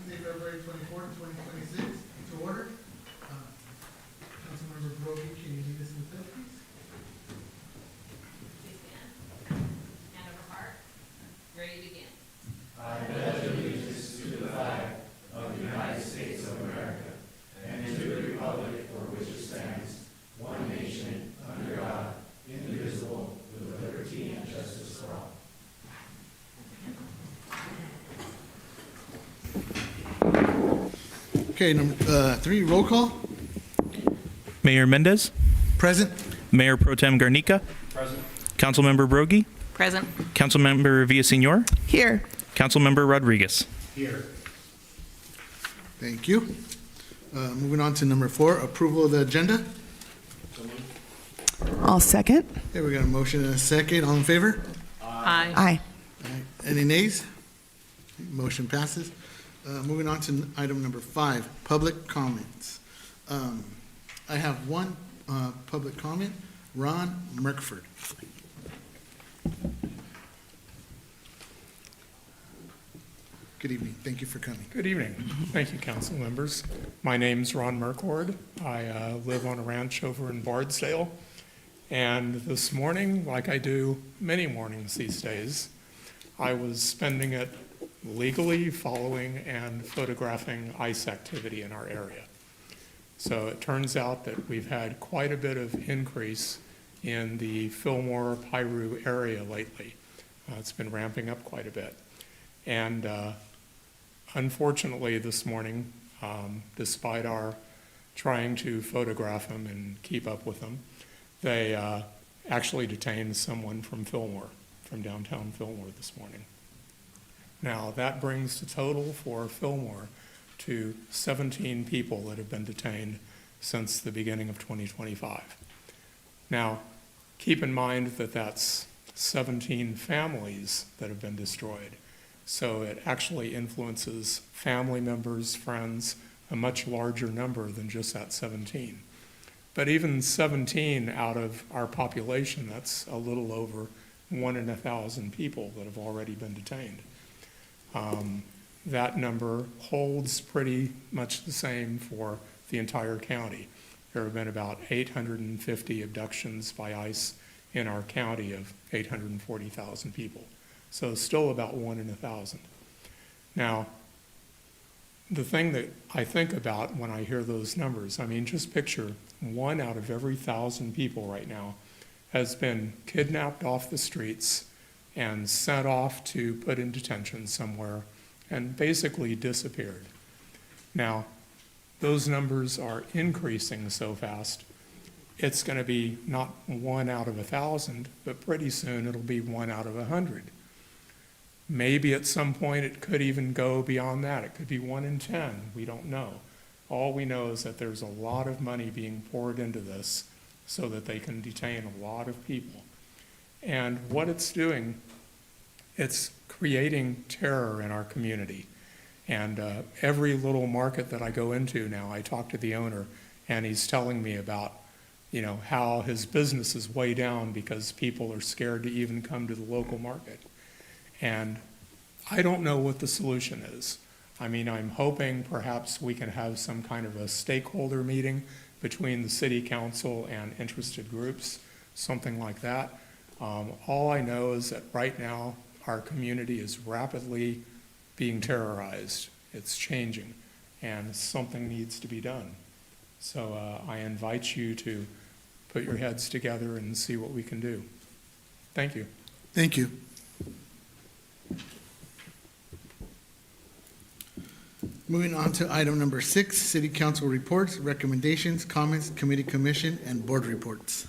Tuesday, February 24th, 2026, to order. Councilmember Brody, can you lead us in the pledge, please? Please stand. Hand over heart. Ready to begin. I pledge allegiance to the flag of the United States of America and to the republic for which it stands, one nation, under God, indivisible, with liberty and justice for all. Okay, number 3, roll call. Mayor Mendez, Present. Mayor Pro Tem Garnica, Present. Councilmember Brogy, Present. Councilmember Villasenor, Here. Councilmember Rodriguez. Here. Thank you. Moving on to number 4, approval of the agenda. I'll second. Okay, we got a motion and a second. All in favor? Aye. Aye. All right. Any nays? Motion passes. Moving on to item number 5, public comments. I have one public comment, Ron Merkford. Good evening. Thank you for coming. Good evening. Thank you, council members. My name's Ron Merkord. I live on a ranch over in Bardsdale. And this morning, like I do many mornings these days, I was spending it legally following and photographing ICE activity in our area. So it turns out that we've had quite a bit of increase in the Fillmore, Piru area lately. It's been ramping up quite a bit. And unfortunately, this morning, despite our trying to photograph them and keep up with them, they actually detained someone from Fillmore, from downtown Fillmore this morning. Now, that brings the total for Fillmore to 17 people that have been detained since the beginning of 2025. Now, keep in mind that that's 17 families that have been destroyed. So it actually influences family members, friends, a much larger number than just that 17. But even 17 out of our population, that's a little over 1 in 1,000 people that have already been detained. That number holds pretty much the same for the entire county. There have been about 850 abductions by ICE in our county of 840,000 people. So still about 1 in 1,000. Now, the thing that I think about when I hear those numbers, I mean, just picture 1 out of every 1,000 people right now has been kidnapped off the streets and sent off to put in detention somewhere and basically disappeared. Now, those numbers are increasing so fast, it's going to be not 1 out of 1,000, but pretty soon it'll be 1 out of 100. Maybe at some point it could even go beyond that. It could be 1 in 10. We don't know. All we know is that there's a lot of money being poured into this so that they can detain a lot of people. And what it's doing, it's creating terror in our community. And every little market that I go into now, I talk to the owner, and he's telling me about, how his business is way down because people are scared to even come to the local market. And I don't know what the solution is. I mean, I'm hoping perhaps we can have some kind of a stakeholder meeting between the city council and interested groups, something like that. All I know is that right now our community is rapidly being terrorized. It's changing, and something needs to be done. So I invite you to put your heads together and see what we can do. Thank you. Thank you. Moving on to item number 6, city council reports, recommendations, comments, committee, commission, and board reports.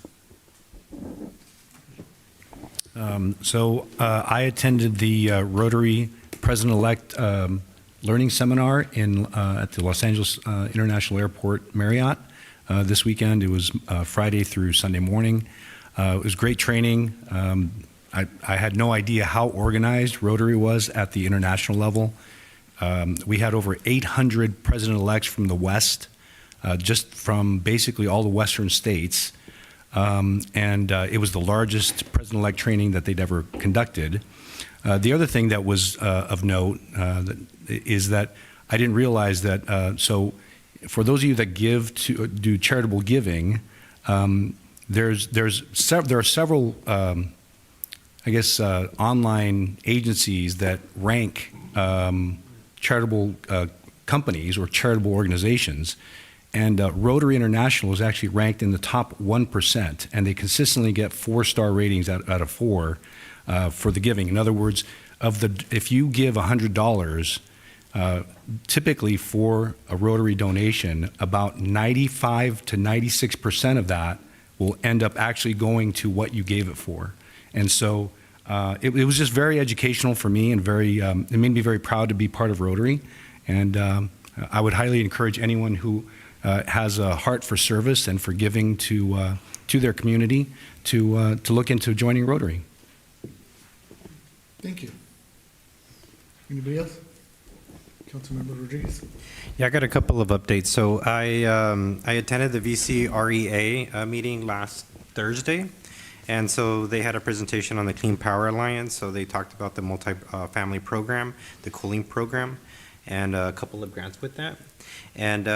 I attended the Rotary President-elect Learning Seminar at the Los Angeles International Airport Marriott this weekend. It was Friday through Sunday morning. It was great training. I had no idea how organized Rotary was at the international level. We had over 800 president-elects from the West, just from basically all the Western states. It was the largest president-elect training that they'd ever conducted. The other thing that was of note is that I didn't realize that. So, for those of you that do charitable giving, there are several, online agencies that rank charitable companies or charitable organizations. And Rotary International is actually ranked in the top 1%, and they consistently get 4-star ratings out of 4 for the giving. In other words, if you give $100, typically for a Rotary donation, about 95 to 96% of that will end up actually going to what you gave it for. And so it was just very educational for me, and it made me very proud to be part of Rotary. And I would highly encourage anyone who has a heart for service and for giving to their community to look into joining Rotary. Thank you. Anybody else? Councilmember Rodriguez. Yeah, I got a couple of updates. So I attended the VCREA meeting last Thursday, and so they had a presentation on the Clean Power Alliance. So they talked about the multi-family program, the cooling program, and a couple of grants with that. And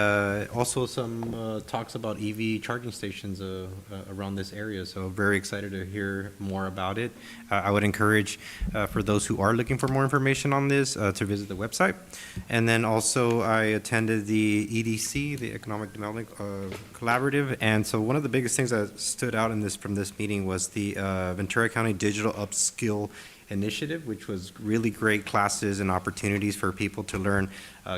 also some talks about EV charging stations around this area. So very excited to hear more about it. I would encourage for those who are looking for more information on this to visit the website. And then also I attended the EDC, the Economic Development Collaborative. And so one of the biggest things that stood out from this meeting was the Ventura County Digital Upskill Initiative, which was really great classes and opportunities for people to learn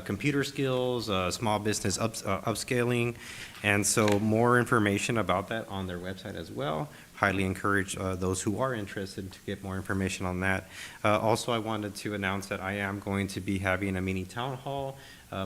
computer skills, small business upscaling, and so more information about that on their website as well. Highly encourage those who are interested to get more information on that. Also, I wanted to announce that I am going to be having a mini town hall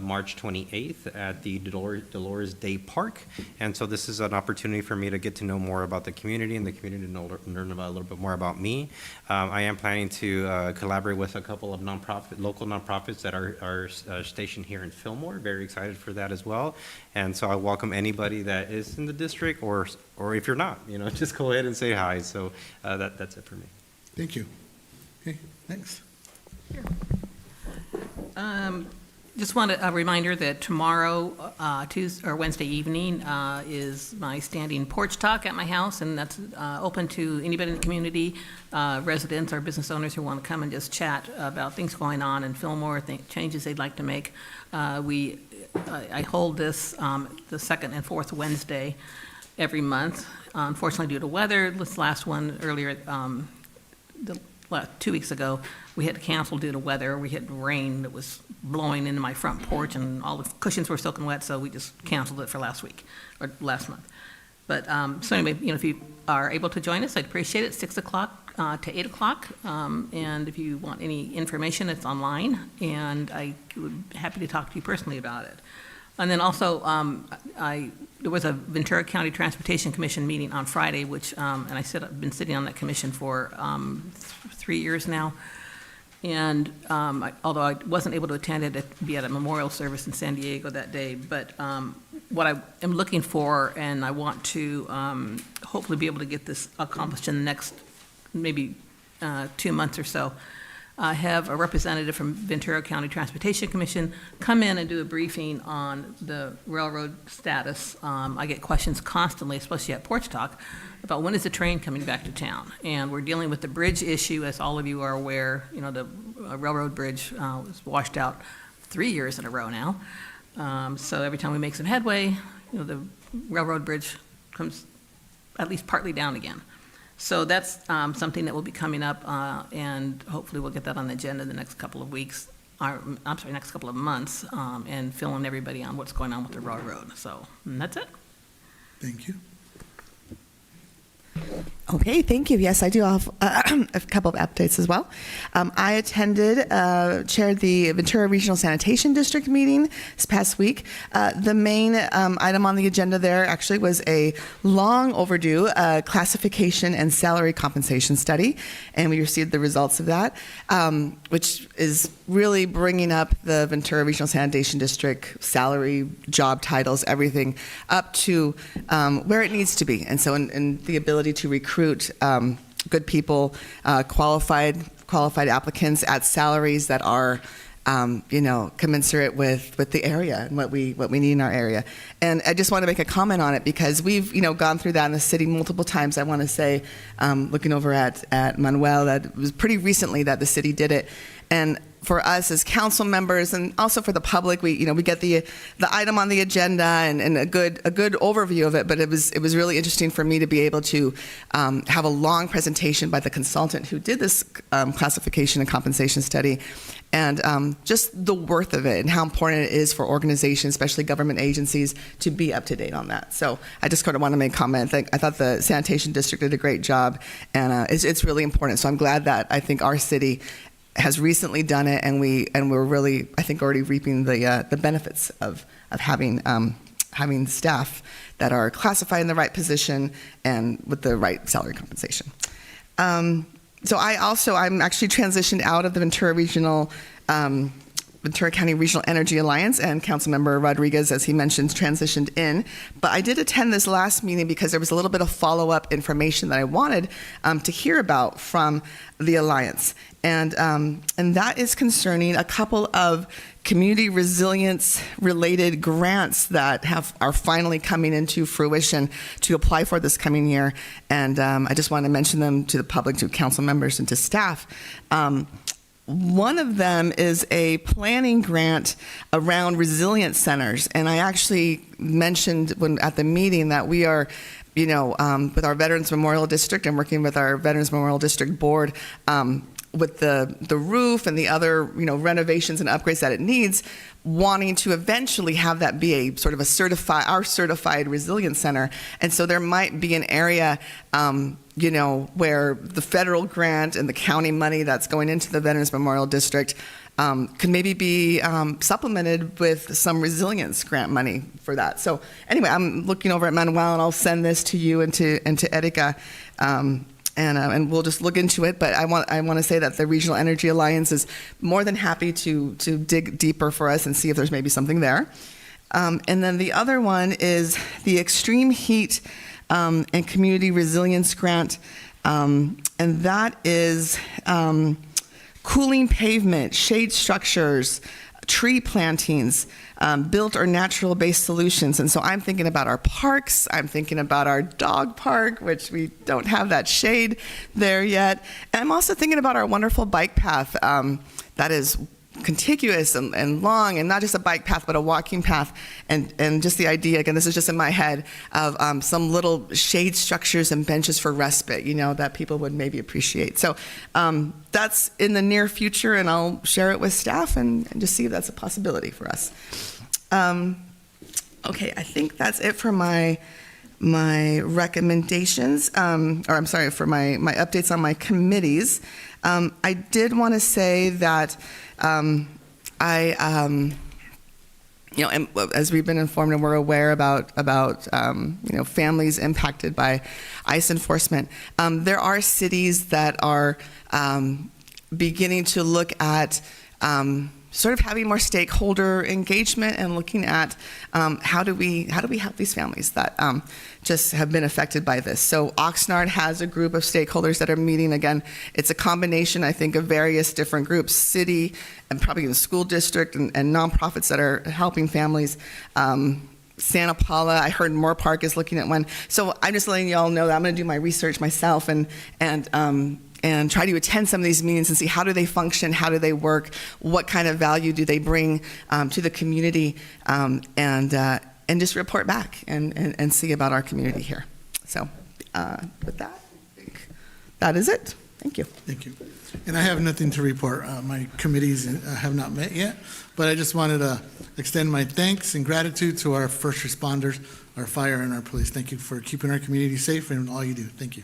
March 28th at the Dolores Day Park. And so this is an opportunity for me to get to know more about the community and the community to learn about a little bit more about me. I am planning to collaborate with a couple of local nonprofits that are stationed here in Fillmore. Very excited for that as well. And so I welcome anybody that is in the district, or if you're not, just go ahead and say hi. So that's it for me. Thank you. Okay, thanks. Just want a reminder that tomorrow, Tuesday or Wednesday evening, is my standing porch talk at my house, and that's open to anybody in the community, residents or business owners who want to come and just chat about things going on in Fillmore, changes they'd like to make. I hold this the second and fourth Wednesday every month. Unfortunately, due to weather, this last one earlier, 2 weeks ago, we had to cancel due to weather. We had rain that was blowing into my front porch, and all the cushions were soaking wet, so we just canceled it for last month. But so anyway, if you are able to join us, I'd appreciate it. 6 o'clock to 8 o'clock, and if you want any information, it's online, and I would be happy to talk to you personally about it. And then also, there was a Ventura County Transportation Commission meeting on Friday, which, and I've been sitting on that commission for 3 years now. And although I wasn't able to attend it, be at a memorial service in San Diego that day, but what I am looking for, and I want to hopefully be able to get this accomplished in the next maybe 2 months or so, have a representative from Ventura County Transportation Commission come in and do a briefing on the railroad status. I get questions constantly, especially at Porch Talk, about when is the train coming back to town. And we're dealing with the bridge issue, as all of you are aware. The railroad bridge was washed out 3 years in a row now. So every time we make some headway, the railroad bridge comes at least partly down again. So that's something that will be coming up, and hopefully we'll get that on the agenda the next couple of weeks, next couple of months, and fill in everybody on what's going on with the railroad. So that's it. Thank you. Okay, thank you. Yes, I do have a couple of updates as well. I chaired the Ventura Regional Sanitation District meeting this past week. The main item on the agenda there actually was a long overdue classification and salary compensation study, and we received the results of that, which is really bringing up the Ventura Regional Sanitation District salary, job titles, everything up to where it needs to be. And so in the ability to recruit good people, qualified applicants at salaries that are commensurate with the area and what we need in our area. And I just want to make a comment on it because we've, gone through that in the city multiple times. I want to say, looking over at Manuel, that it was pretty recently that the city did it. And for us as council members and also for the public, we get the item on the agenda and a good overview of it. But it was really interesting for me to be able to have a long presentation by the consultant who did this classification and compensation study, and just the worth of it and how important it is for organizations, especially government agencies, to be up to date on that. So I just kind of want to make a comment. I thought the sanitation district did a great job, and it's really important. So I'm glad that I think our city has recently done it, and we're really, I think, already reaping the benefits of having staff that are classified in the right position and with the right salary compensation. So I'm actually transitioned out of the Ventura County Regional Energy Alliance, and Councilmember Rodriguez, as he mentioned, transitioned in. But I did attend this last meeting because there was a little bit of follow-up information that I wanted to hear about from the Alliance. And that is concerning a couple of community resilience related grants that are finally coming into fruition to apply for this coming year. And I just want to mention them to the public, to council members, and to staff. One of them is a planning grant around resilience centers. And I actually mentioned at the meeting that we are, with our Veterans Memorial District and working with our Veterans Memorial District Board, with the roof and the other, renovations and upgrades that it needs, wanting to eventually have that be a sort of our certified resilience center. And so there might be an area, where the federal grant and the county money that's going into the Veterans Memorial District can maybe be supplemented with some resilience grant money for that. So anyway, I'm looking over at Manuel, and I'll send this to you and to Erika. And we'll just look into it. But I want to say that the Regional Energy Alliance is more than happy to dig deeper for us and see if there's maybe something there. And then the other one is the Extreme Heat and Community Resilience Grant, and that is cooling pavement, shade structures, tree plantings, built or natural-based solutions. And so I'm thinking about our parks. I'm thinking about our dog park, which we don't have that shade there yet. And I'm also thinking about our wonderful bike path that is contiguous and long, and not just a bike path, but a walking path. And just the idea, again, this is just in my head, of some little shade structures and benches for respite, that people would maybe appreciate. So that's in the near future, and I'll share it with staff and just see if that's a possibility for us. Okay, I think that's it for my recommendations, for my updates on my committees. I did want to say that as we've been informed and we're aware about families impacted by ICE enforcement, there are cities that are beginning to look at sort of having more stakeholder engagement and looking at how do we help these families that just have been affected by this. So Oxnard has a group of stakeholders that are meeting. Again, it's a combination, I think, of various different groups, city and probably the school district and nonprofits that are helping families. Santa Paula, I heard Moore Park is looking at one. So I'm just letting you all know that I'm going to do my research myself and try to attend some of these meetings and see how do they function, how do they work, what kind of value do they bring to the community, and just report back and see about our community here. So with that, I think that is it. Thank you. Thank you. And I have nothing to report. My committees have not met yet, but I just wanted to extend my thanks and gratitude to our first responders, our fire and our police. Thank you for keeping our community safe and all you do. Thank you.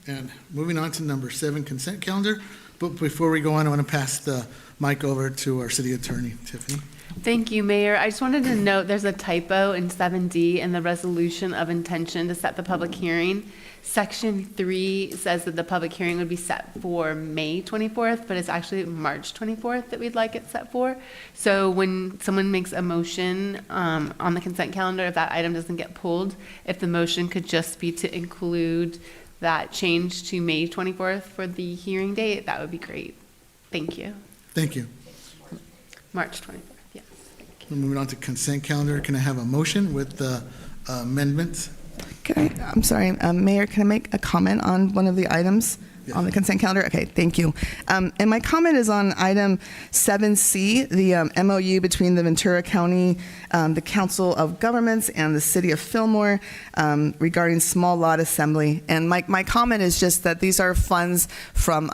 And moving on to number 7, consent calendar. But before we go on, I want to pass the mic over to our city attorney, Tiffany. Thank you, Mayor. I just wanted to note there's a typo in 7D in the resolution of intention to set the public hearing. Section 3 says that the public hearing would be set for May 24th, but it's actually March 24th that we'd like it set for. So when someone makes a motion on the consent calendar, if that item doesn't get pulled, if the motion could just be to include that change to May 24th for the hearing date, that would be great. Thank you. Thank you. March 24th, yes. We're moving on to consent calendar. Can I have a motion with the amendments? I'm sorry, Mayor, can I make a comment on one of the items on the consent calendar? Okay, thank you. And my comment is on item 7C, the MOU between the Ventura County, the Council of Governments, and the City of Fillmore regarding small lot assembly. And my comment is just that these are funds from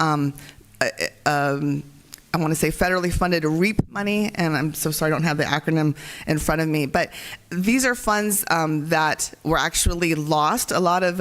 I want to say federally funded REAP money, and I'm so sorry I don't have the acronym in front of me, but these are funds that were actually lost. A lot of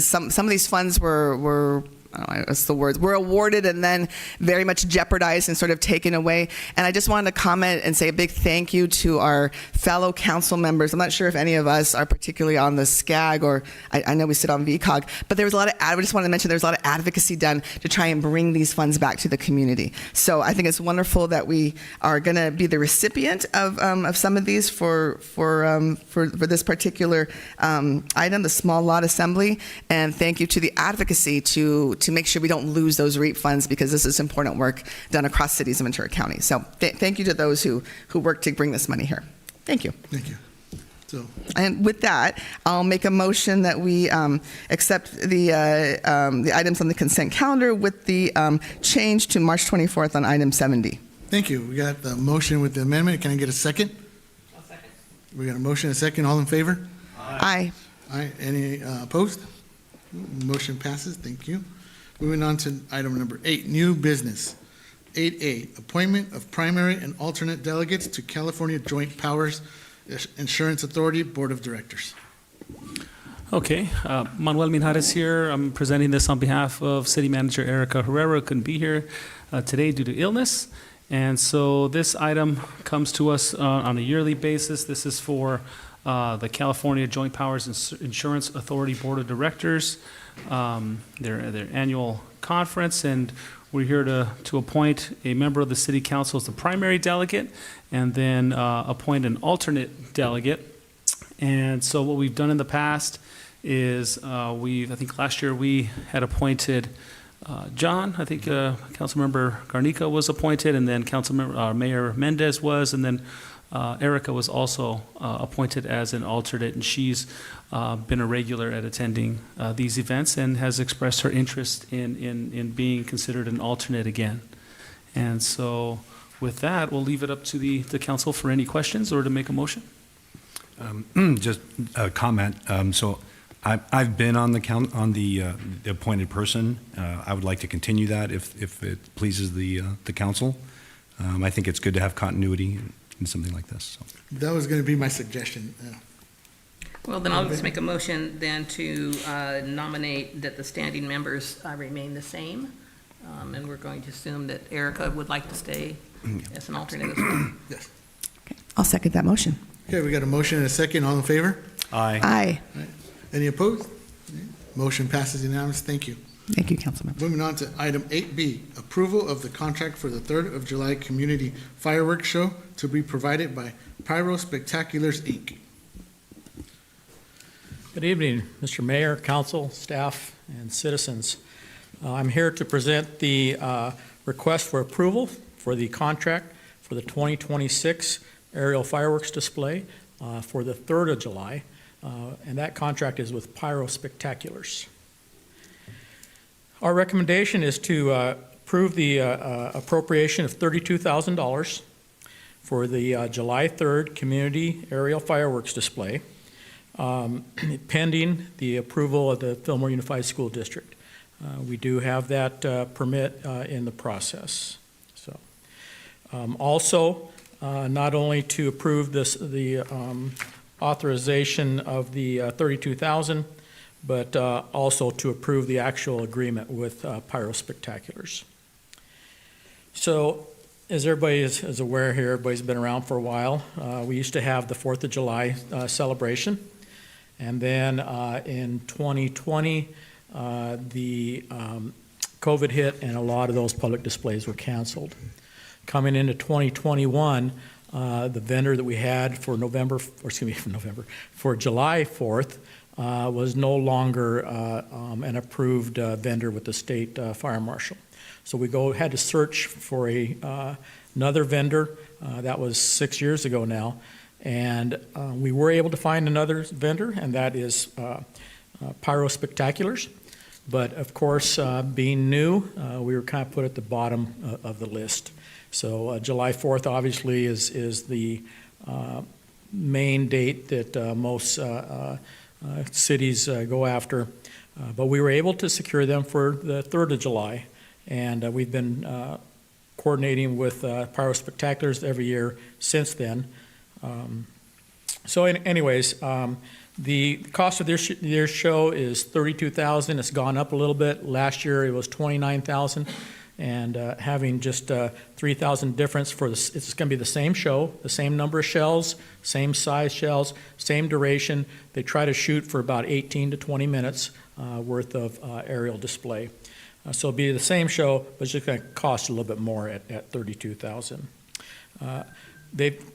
some of these funds were I don't know what's the words, were awarded and then very much jeopardized and sort of taken away. And I just wanted to comment and say a big thank you to our fellow council members. I'm not sure if any of us are particularly on the SCAG, or I know we sit on VCOG, but there was a lot of, I just wanted to mention there was a lot of advocacy done to try and bring these funds back to the community. So I think it's wonderful that we are going to be the recipient of some of these for this particular item, the small lot assembly. And thank you to the advocacy to make sure we don't lose those REAP funds, because this is important work done across cities of Ventura County. So thank you to those who worked to bring this money here. Thank you. Thank you. So, And with that, I'll make a motion that we accept the items on the consent calendar with the change to March 24th on item 7D. thank you. We got the motion with the amendment. Can I get a second? I'll second. We got a motion and a second. All in favor? Aye. Aye. Any opposed? Motion passes. Thank you. Moving on to item number 8, new business. 8A, appointment of primary and alternate delegates to California Joint Powers Insurance Authority Board of Directors. Okay, Manuel Minjares here. I'm presenting this on behalf of City Manager Erica Herrera, who couldn't be here today due to illness. And so this item comes to us on a yearly basis. This is for the California Joint Powers Insurance Authority Board of Directors, their annual conference, and we're here to appoint a member of the City Council as the primary delegate, and then appoint an alternate delegate. And so what we've done in the past is I think last year we had appointed John, I think Councilmember Garnica was appointed, and then Mayor Mendez was, and then Erica was also appointed as an alternate, and she's been a regular at attending these events and has expressed her interest in being considered an alternate again. And so with that, we'll leave it up to the council for any questions or to make a motion. Just a comment. So I've been on the appointed person. I would like to continue that if it pleases the council. I think it's good to have continuity in something like this. So. That was going to be my suggestion. Well, then I'll just make a motion then to nominate that the standing members remain the same. And we're going to assume that Erica would like to stay as an alternate as well. Yes. Okay, I'll second that motion. Okay, we got a motion and a second. All in favor? Aye. Aye. Any opposed? Motion passes unanimous. Thank you. Thank you, Councilman. Moving on to item 8B, approval of the contract for the 3rd of July Community Fireworks Show to be provided by Pyro Spectaculars, Inc. Good evening, Mr. Mayor, council, staff, and citizens. I'm here to present the request for approval for the contract for the 2026 aerial fireworks display for the 3rd of July, and that contract is with Pyro Spectaculars. Our recommendation is to approve the appropriation of $32,000 for the July 3rd Community Aerial Fireworks Display, pending the approval of the Fillmore Unified School District. We do have that permit in the process. So, also, not only to approve the authorization of the $32,000, but also to approve the actual agreement with Pyro Spectaculars. So, as everybody is aware here, everybody's been around for a while. We used to have the 4th of July celebration. And then in 2020, the COVID hit and a lot of those public displays were canceled. Coming into 2021, the vendor that we had for for July 4th was no longer an approved vendor with the state fire marshal. So we had to search for another vendor. That was 6 years ago now. And we were able to find another vendor, and that is Pyro Spectaculars. But of course, being new, we were kind of put at the bottom of the list. So July 4th obviously is the main date that most cities go after. But we were able to secure them for the 3rd of July. And we've been coordinating with Pyro Spectaculars every year since then. Anyways, the cost of this year's show is $32,000. It's gone up a little bit. Last year it was $29,000, and having just $3,000 difference for this, it's going to be the same show, the same number of shells, same size shells, same duration. They try to shoot for about 18 to 20 minutes worth of aerial display. So it'll be the same show, but it's just going to cost a little bit more at $32,000.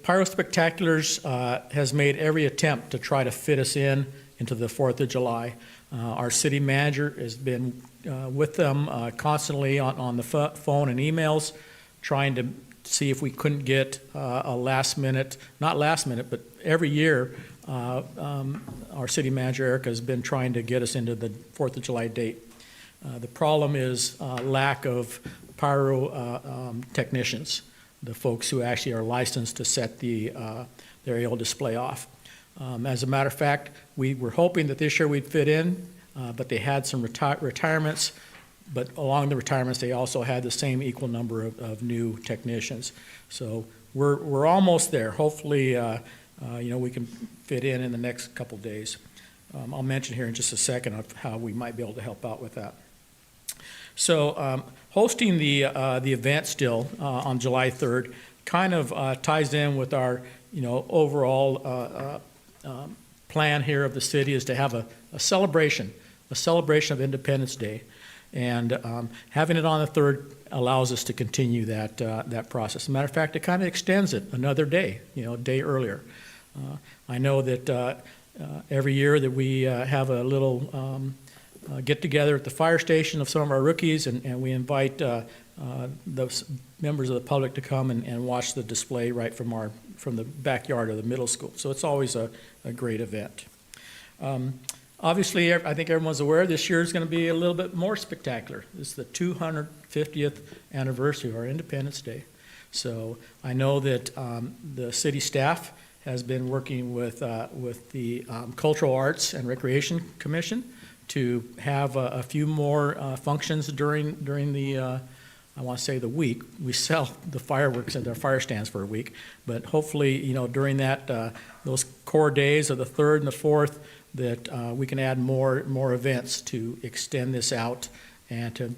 Pyro Spectaculars has made every attempt to try to fit us into the 4th of July. Our city manager has been with them constantly on the phone and emails, trying to see if we couldn't get a last minute, not last minute, but every year our city manager, Erica, has been trying to get us into the 4th of July date. The problem is lack of pyro technicians, the folks who actually are licensed to set the aerial display off. As a matter of fact, we were hoping that this year we'd fit in, but they had some retirements, but along the retirements, they also had the same equal number of new technicians. So we're almost there. Hopefully, we can fit in the next couple days. I'll mention here in just a second of how we might be able to help out with that. So hosting the event still on July 3rd kind of ties in with our overall plan here of the city is to have a celebration of Independence Day, and having it on the 3rd allows us to continue that process. As a matter of fact, it kind of extends it another day, a day earlier. I know that every year that we have a little get together at the fire station of some of our rookies, and we invite those members of the public to come and watch the display right from the backyard of the middle school. So it's always a great event. Obviously, I think everyone's aware this year is going to be a little bit more spectacular. It's the 250th anniversary of our Independence Day. So I know that the city staff has been working with the Cultural Arts and Recreation Commission to have a few more functions during the, I want to say the week. We sell the fireworks at our fire stands for a week, but hopefully, during that, those core days of the 3rd and the 4th, that we can add more events to extend this out and to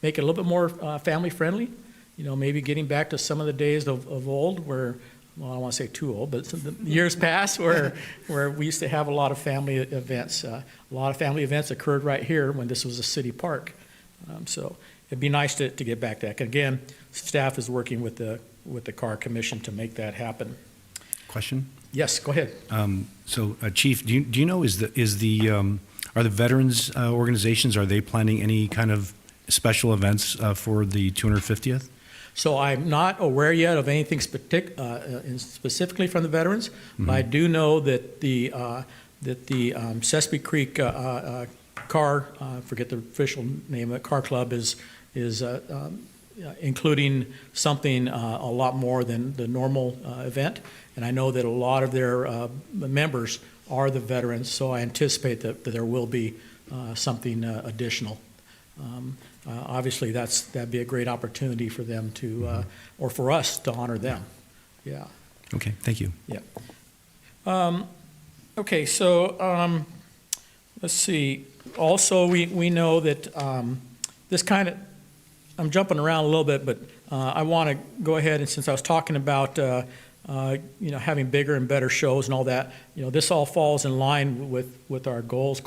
make it a little bit more family friendly. Maybe getting back to some of the days of old where, well, I don't want to say too old, but the years past where we used to have a lot of family events. A lot of family events occurred right here when this was a city park. So it'd be nice to get back to that. Again, staff is working with the CAR Commission to make that happen. Question? Yes, go ahead. So, Chief, do you know are the veterans organizations, are they planning any kind of special events for the 250th? So I'm not aware yet of anything specifically from the veterans, but I do know that the Sespe Creek Car, forget the official name of it, Car Club is including something a lot more than the normal event. And I know that a lot of their members are the veterans, so I anticipate that there will be something additional. Obviously, that'd be a great opportunity for them to, or for us to honor them. Yeah. Okay, thank you. Yeah. Okay, so let's see. Also, we know that this kind of, I'm jumping around a little bit, but I want to go ahead and since I was talking about having bigger and better shows and all that, this all falls in line with our goals,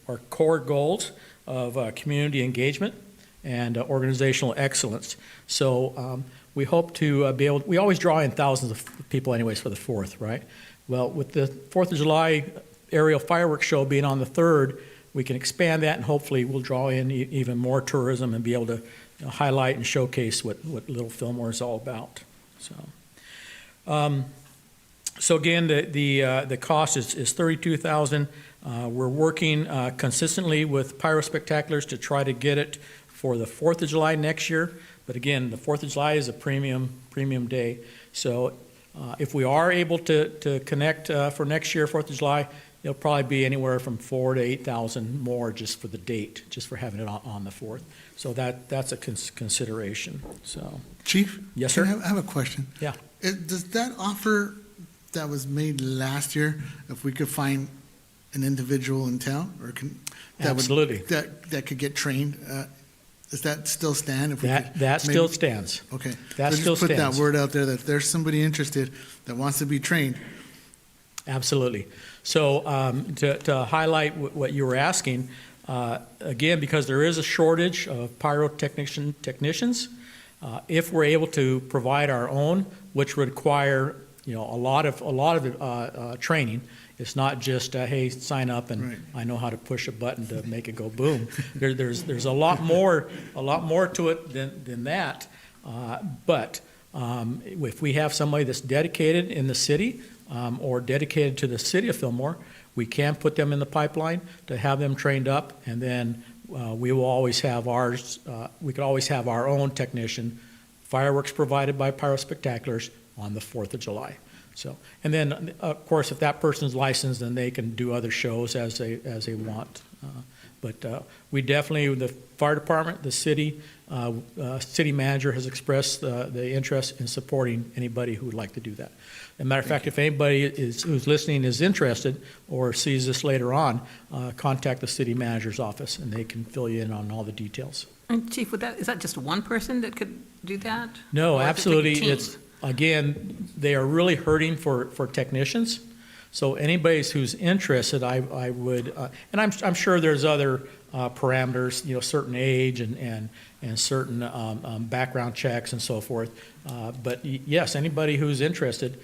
our core goals of community engagement and organizational excellence. So we hope to be able, we always draw in thousands of people anyways for the 4th, right? Well, with the 4th of July aerial fireworks show being on the 3rd, we can expand that and hopefully we'll draw in even more tourism and be able to highlight and showcase what Little Fillmore is all about. So, So again, the cost is $32,000. We're working consistently with Pyro Spectaculars to try to get it for the 4th of July next year. But again, the 4th of July is a premium day. So if we are able to connect for next year, 4th of July, it'll probably be anywhere from 4,000 to 8,000 more just for the date, just for having it on the 4th. So that's a consideration. So, Chief? Yes, sir? I have a question. Yeah. Does that offer that was made last year, if we could find an individual in town, or Absolutely. that could get trained, does that still stand? If we could That maybe- still stands. Okay. That So still just put that stands. word out there that if there's somebody interested that wants to be trained. Absolutely. So to highlight what you were asking, again, because there is a shortage of technicians, if we're able to provide our own, which would require a lot of training. It's not just hey, sign up and Right. I know how to push a button to make it go boom. There's a lot more to it than that. But if we have somebody that's dedicated in the city or dedicated to the city of Fillmore, we can put them in the pipeline to have them trained up, and then we will always have ours. We could always have our own technician, fireworks provided by Pyro Spectaculars on the 4th of July. So, and then of course, if that person's licensed, then they can do other shows as they want. But we definitely, the fire department, the city manager has expressed the interest in supporting anybody who would like to do that. As a matter of fact, if anybody who's listening is interested or sees this later on, contact the city manager's office and they can fill you in on all the details. And Chief, is that just one person that could do that? No, Or does it take a absolutely. team? It's, again, they are really hurting for technicians. So anybody who's interested, I would, and I'm sure there's other parameters, certain age and certain background checks and so forth. But yes, anybody who's interested,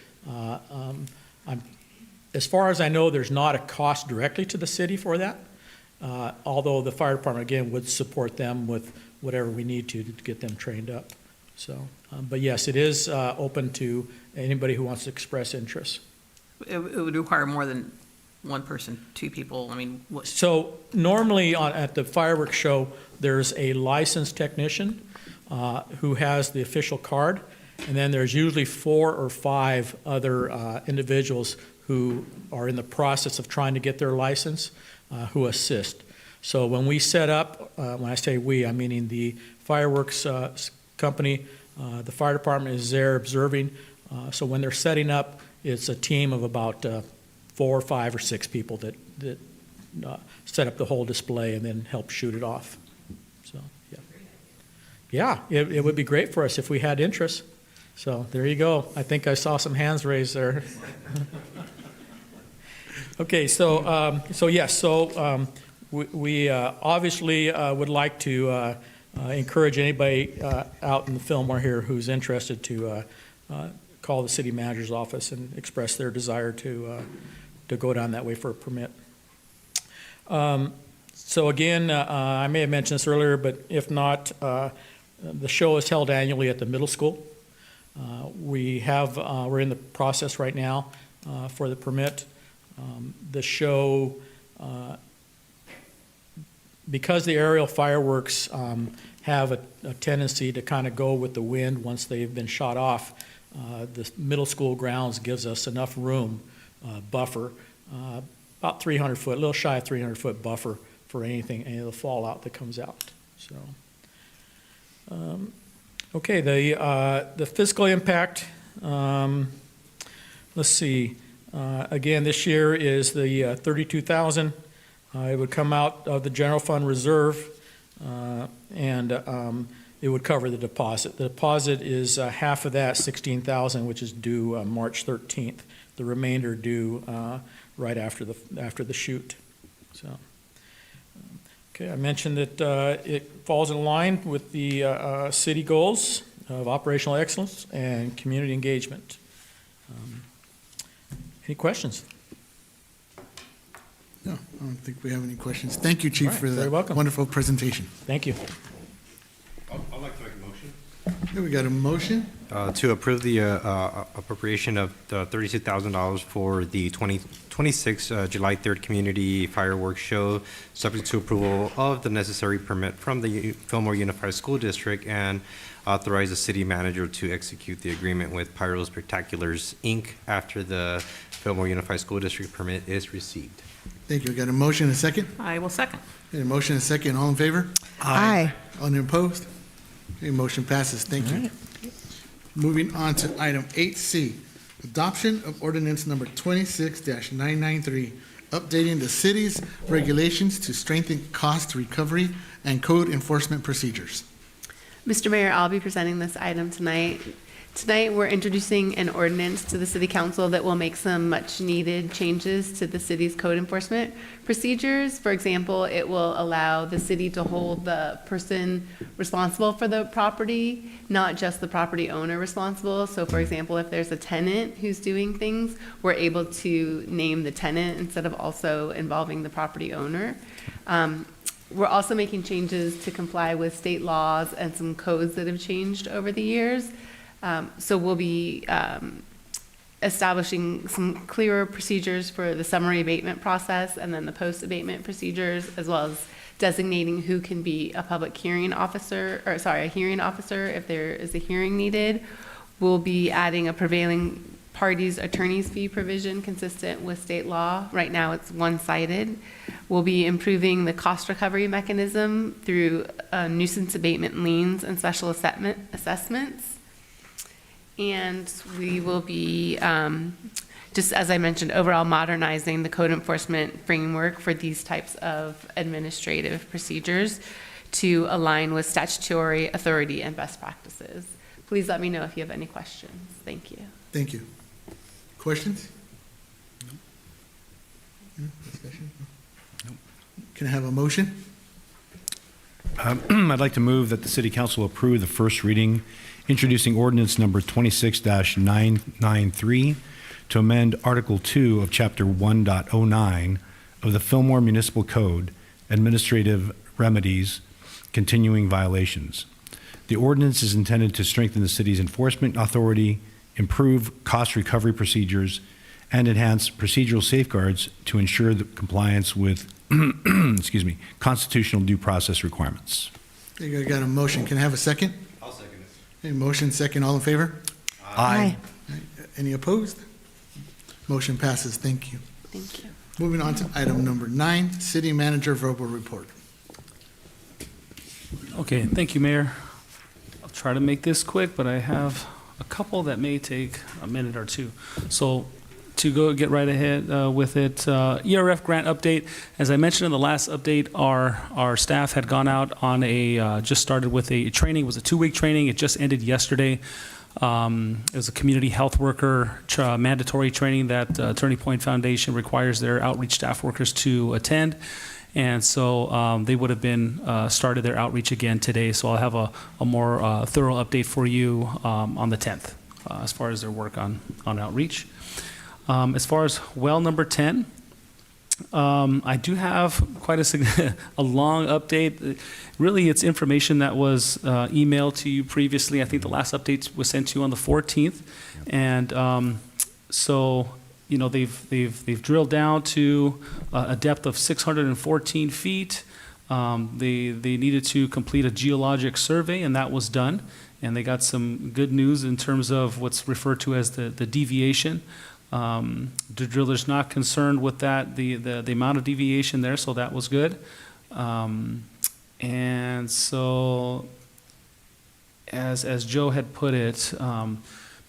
as far as I know, there's not a cost directly to the city for that. Although the fire department, again, would support them with whatever we need to get them trained up. So, but yes, it is open to anybody who wants to express interest. It would require more than one person, two people. I mean, So normally at the fireworks show, there's a licensed technician who has the official card, and then there's usually 4 or 5 other individuals who are in the process of trying to get their license who assist. So when we set up, when I say we, I'm meaning the fireworks company, the fire department is there observing. So when they're setting up, it's a team of about 4 or 5 or 6 people that set up the whole display and then help shoot it off. So, yeah. Yeah, it would be great for us if we had interest. So there you go. I think I saw some hands raised there. Okay, we obviously would like to encourage anybody out in the Fillmore here who's interested to call the city manager's office and express their desire to go down that way for a permit. So again, I may have mentioned this earlier, but if not, the show is held annually at the middle school. We're in the process right now for the permit. The show, because the aerial fireworks have a tendency to kind of go with the wind once they've been shot off, the middle school grounds gives us enough room, buffer, about 300 foot, a little shy of 300 foot buffer for any of the fallout that comes out. So, okay, the fiscal impact. Let's see. Again, this year is the $32,000. It would come out of the general fund reserve, and it would cover the deposit. The deposit is half of that, $16,000, which is due March 13th. The remainder due right after the shoot. So, okay, I mentioned that it falls in line with the city goals of operational excellence and community engagement. Any questions? No, I don't think we have any questions. Thank you, Chief, All right, for very that welcome. wonderful presentation. Thank you. I'd like to make a motion. Here we got a motion to approve the appropriation of $32,000 for the 2026 July 3rd Community Fireworks Show, subject to approval of the necessary permit from the Fillmore Unified School District, and authorize the city manager to execute the agreement with Pyro Spectaculars, Inc. after the Fillmore Unified School District permit is received. Thank you. We got a motion and a second? I will second. Okay, a motion and a second. All in favor? Aye. All opposed? Okay, motion passes. Thank you. Moving on to item 8C, adoption of ordinance number 26-993, updating the city's regulations to strengthen cost recovery and code enforcement procedures. Mr. Mayor, I'll be presenting this item tonight. Tonight, we're introducing an ordinance to the City Council that will make some much-needed changes to the city's code enforcement procedures. For example, it will allow the city to hold the person responsible for the property, not just the property owner responsible. So for example, if there's a tenant who's doing things, we're able to name the tenant instead of also involving the property owner. We're also making changes to comply with state laws and some codes that have changed over the years. So we'll be establishing some clearer procedures for the summary abatement process and then the post-abatement procedures, as well as designating who can be a public hearing officer, or sorry, a hearing officer if there is a hearing needed. We'll be adding a prevailing parties attorney's fee provision consistent with state law. Right now it's one-sided. We'll be improving the cost recovery mechanism through nuisance abatement liens and special assessments. And we will be, just as I mentioned, overall modernizing the code enforcement framework for these types of administrative procedures to align with statutory authority and best practices. Please let me know if you have any questions. Thank you. Thank you. Questions? No? Discussion? No? Can I have a motion? I'd like to move that the City Council approve the first reading, introducing ordinance number 26-993 to amend Article 2 of Chapter 1.09 of the Fillmore Municipal Code, Administrative Remedies, Continuing Violations. The ordinance is intended to strengthen the city's enforcement authority, improve cost recovery procedures, and enhance procedural safeguards to ensure the compliance with constitutional due process requirements. I got a motion. Can I have a second? I'll second it. Okay, motion second. All in favor? Aye. Any opposed? Motion passes. Thank you. Thank you. Moving on to item number 9, city manager verbal report. Okay, thank you, Mayor. I'll try to make this quick, but I have a couple that may take a minute or two. So to go get right ahead with it, ERF grant update. As I mentioned in the last update, our staff had gone out on just started with a training. It was a 2-week training. It just ended yesterday. It was a community health worker mandatory training that Turning Point Foundation requires their outreach staff workers to attend. And so they would have been started their outreach again today. So I'll have a more thorough update for you on the 10th as far as their work on outreach. As far as well number 10, I do have quite a long update. Really, it's information that was emailed to you previously. I think the last update was sent to you on the 14th. And so, you know, they've drilled down to a depth of 614 feet. They needed to complete a geologic survey, and that was done. And they got some good news in terms of what's referred to as the deviation. The driller's not concerned with that, the amount of deviation there, so that was good. And so, as Joe had put it,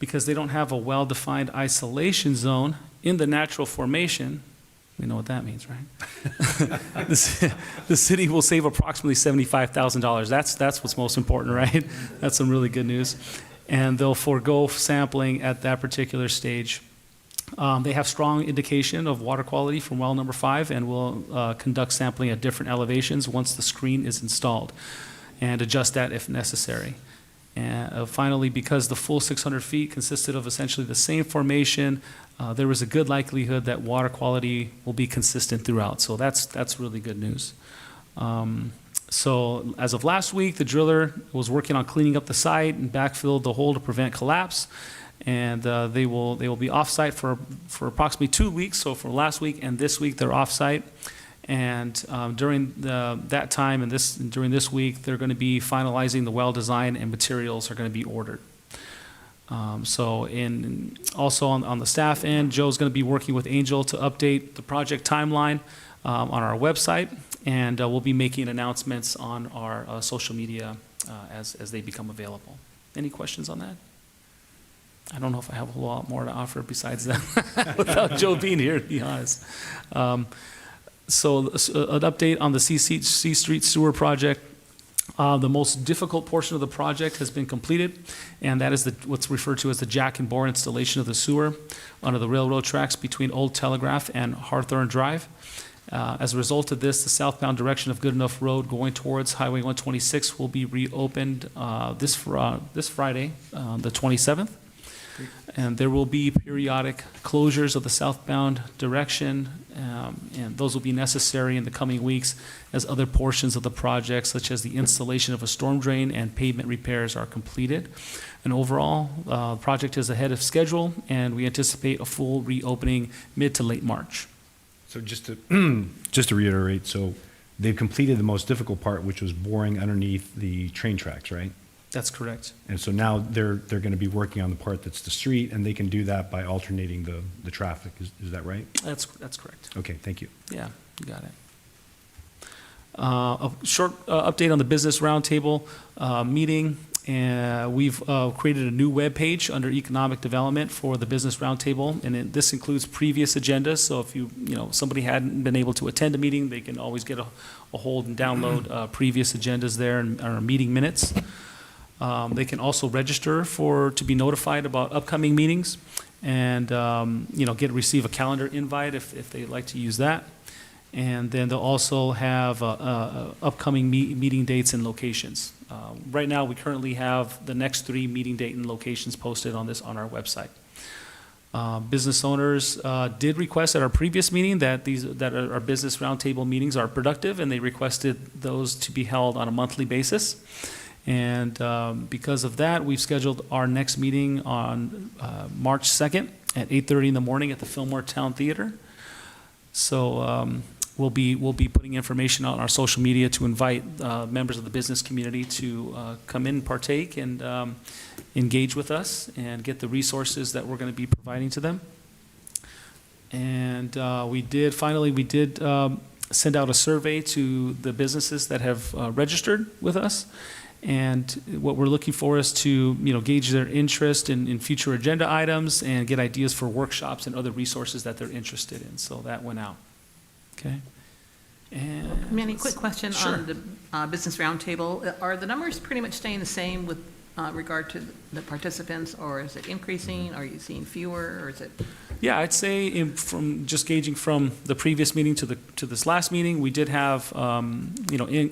because they don't have a well-defined isolation zone in the natural formation, we know what that means, right? The city will save approximately $75,000. That's what's most important, right? That's some really good news. And they'll forego sampling at that particular stage. They have strong indication of water quality from well number 5 and will conduct sampling at different elevations once the screen is installed and adjust that if necessary. And finally, because the full 600 feet consisted of essentially the same formation, there was a good likelihood that water quality will be consistent throughout. So that's really good news. So as of last week, the driller was working on cleaning up the site and backfilled the hole to prevent collapse. And they will be off-site for approximately 2 weeks. So for last week and this week, they're off-site. And during that time and during this week, they're going to be finalizing the well design, and materials are going to be ordered. Also on the staff end, Joe's going to be working with Angel to update the project timeline on our website, and we'll be making announcements on our social media as they become available. Any questions on that? I don't know if I have a whole lot more to offer besides that without Joe being here, to be honest. So an update on the C Street Sewer Project. The most difficult portion of the project has been completed, and that is what's referred to as the jack and bore installation of the sewer under the railroad tracks between Old Telegraph and Hawthorne Drive. As a result of this, the southbound direction of Goodenough Road going towards Highway 126 will be reopened this Friday, the 27th. And there will be periodic closures of the southbound direction, and those will be necessary in the coming weeks as other portions of the project, such as the installation of a storm drain and pavement repairs, are completed. And overall, the project is ahead of schedule, and we anticipate a full reopening mid to late March. So just to reiterate, so they've completed the most difficult part, which was boring underneath the train tracks, right? That's correct. And so now they're going to be working on the part that's the street, and they can do that by alternating the traffic. Is that right? That's correct. Okay, thank you. Yeah, you got it. A short update on the Business Roundtable meeting. We've created a new web page under Economic Development for the Business Roundtable, and this includes previous agendas. So if somebody hadn't been able to attend a meeting, they can always get a hold and download previous agendas there and our meeting minutes. They can also register to be notified about upcoming meetings, and receive a calendar invite if they'd like to use that. And then they'll also have upcoming meeting dates and locations. Right now, we currently have the next 3 meeting date and locations posted on our website. Business owners did request at our previous meeting that our business roundtable meetings are productive, and they requested those to be held on a monthly basis. And because of that, we've scheduled our next meeting on March 2nd at 8:30 in the morning at the Fillmore Town Theater. So we'll be putting information out on our social media to invite members of the business community to come in and partake and engage with us and get the resources that we're going to be providing to them. And we did send out a survey to the businesses that have registered with us. And what we're looking for is to gauge their interest in future agenda items and get ideas for workshops and other resources that they're interested in. So that went out. Okay. And Manny, quick question Sure. on the Business Roundtable. Are the numbers pretty much staying the same with regard to the participants, or is it increasing? Are you seeing fewer, or is it? Yeah, I'd say from just gauging from the previous meeting to this last meeting, we did have an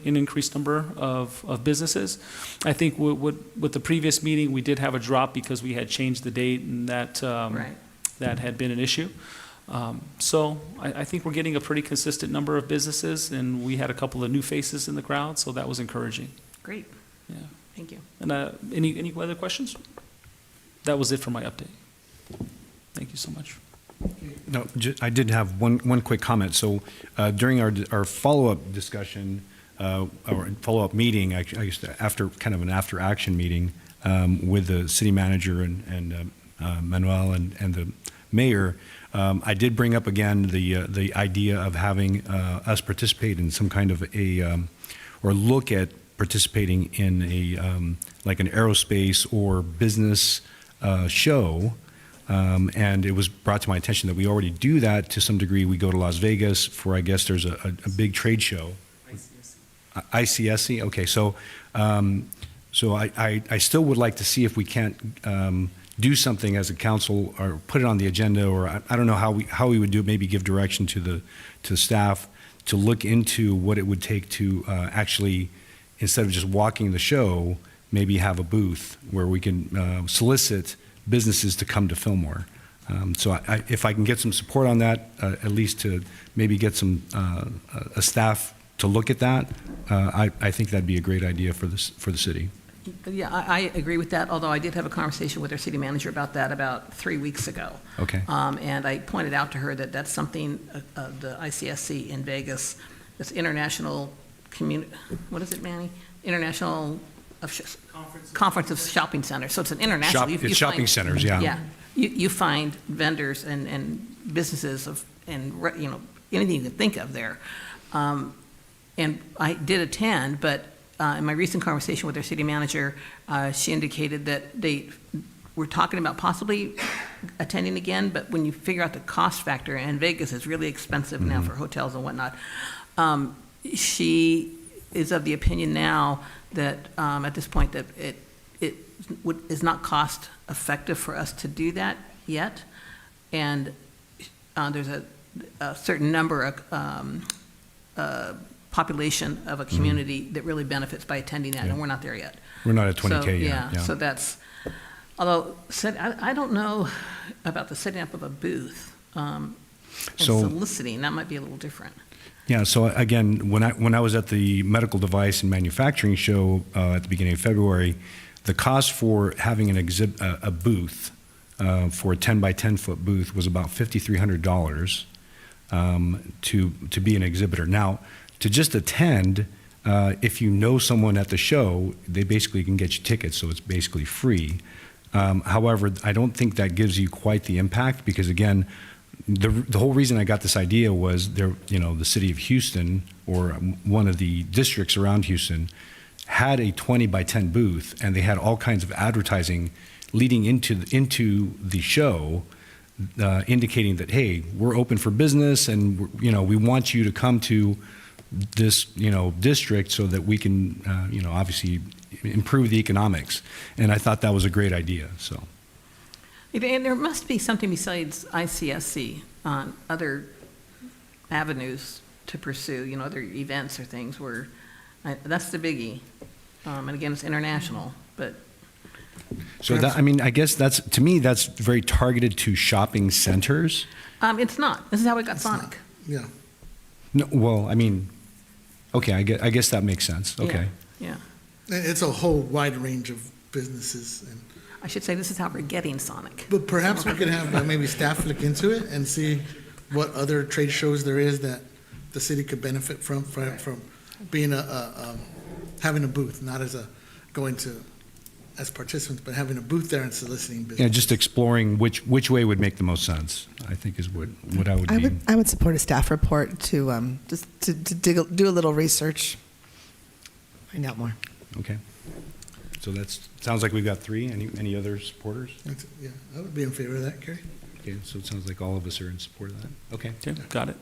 increased number of businesses. I think with the previous meeting, we did have a drop because we had changed the date, and that Right. that had been an issue. So I think we're getting a pretty consistent number of businesses, and we had a couple of new faces in the crowd, so that was encouraging. Great, Yeah. thank you. And any other questions? That was it for my update. Thank you so much. No, I did have one quick comment. So during our follow-up discussion, or follow-up meeting, I guess after kind of an after-action meeting with the city manager and Manuel and the mayor, I did bring up again the idea of having us participate in some kind of or look at participating in like an aerospace or business show. And it was brought to my attention that we already do that to some degree. We go to Las Vegas for, I guess there's a big trade show. ICSC? Okay, so I still would like to see if we can't do something as a council or put it on the agenda, or I don't know how we would do it, maybe give direction to the staff to look into what it would take to actually, instead of just walking the show, maybe have a booth where we can solicit businesses to come to Fillmore. So if I can get some support on that, at least to maybe get some a staff to look at that, I think that'd be a great idea for the city. Yeah, I agree with that, although I did have a conversation with our city manager about that about 3 weeks ago. Okay. And I pointed out to her that that's something, the ICSC in Vegas, this International what is it, Manny? International Conference of Shopping Centers. So it's an international. It's shopping centers, yeah. Yeah. You find vendors and businesses anything you can think of there. And I did attend, but in my recent conversation with their city manager, she indicated that they were talking about possibly attending again, but when you figure out the cost factor, and Vegas is really expensive now for hotels and whatnot, she is of the opinion now that at this point that it is not cost effective for us to do that yet, and there's a certain number of population of a community that really benefits by attending that, and we're not there yet. We're not at 20K So, yet. Yeah. So that's, although, I don't know about the setting up of a booth and So- soliciting, that might be a little different. Yeah, so again, when I was at the Medical Device and Manufacturing Show at the beginning of February, the cost for having a booth for a 10 by 10 foot booth was about $5,300 to be an exhibitor. Now, to just attend, if you know someone at the show, they basically can get you tickets, so it's basically free. However, I don't think that gives you quite the impact because, again, the whole reason I got this idea was the city of Houston or one of the districts around Houston had a 20 by 10 booth, and they had all kinds of advertising leading into the show, indicating that, hey, we're open for business, and we want you to come to this district so that we can obviously improve the economics. And I thought that was a great idea. So. And there must be something besides ICSC on other avenues to pursue, other events or things where, that's the biggie. And again, it's international, but. So that, I guess to me, that's very targeted to shopping centers. It's not. This is how we got Sonic. Yeah. No, well, okay, I guess that makes sense. Okay. Yeah. It's a whole wide range of businesses. I should say this is how we're getting Sonic. But perhaps we could have maybe staff look into it and see what other trade shows there is that the city could benefit from being having a booth, not as participants, but having a booth there and soliciting business. Yeah, just exploring which way would make the most sense, I think is what I would be. I would support a staff report to just to do a little research, find out more. Okay. So sounds like we've got three. Any other supporters? Yeah, I would be in favor of that, Kerry. Okay, so it sounds like all of us are in support of that. Okay. Okay, got it.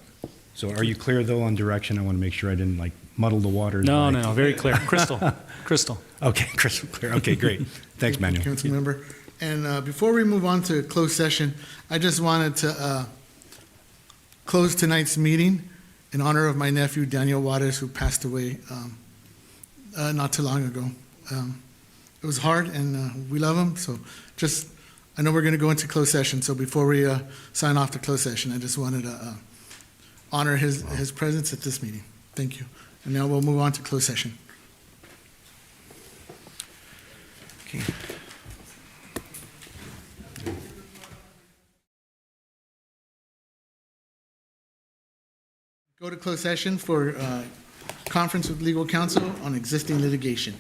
So are you clear, though, on direction? I want to make sure I didn't, muddle the waters. No, very clear. Crystal. Okay, crystal clear. Okay, great. Thanks, Manuel. Council member. And before we move on to closed session, I just wanted to close tonight's meeting in honor of my nephew, Daniel Juarez, who passed away not too long ago. It was hard, and we love him. So I know we're going to go into closed session. So before we sign off to closed session, I just wanted to honor his presence at this meeting. Thank you. And now we'll move on to closed session. Okay. Go to closed session for conference with legal counsel on existing litigation.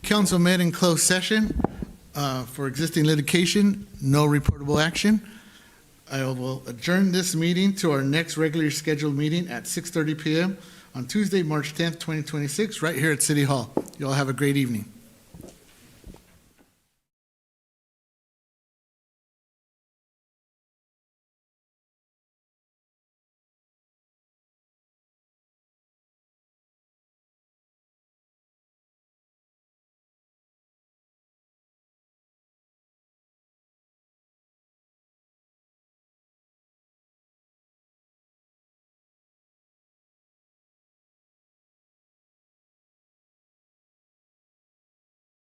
Council met in closed session for existing litigation, no reportable action. I will adjourn this meeting to our next regularly scheduled meeting at 6:30 PM on Tuesday, March 10th, 2026, right here at City Hall. You all have a great evening.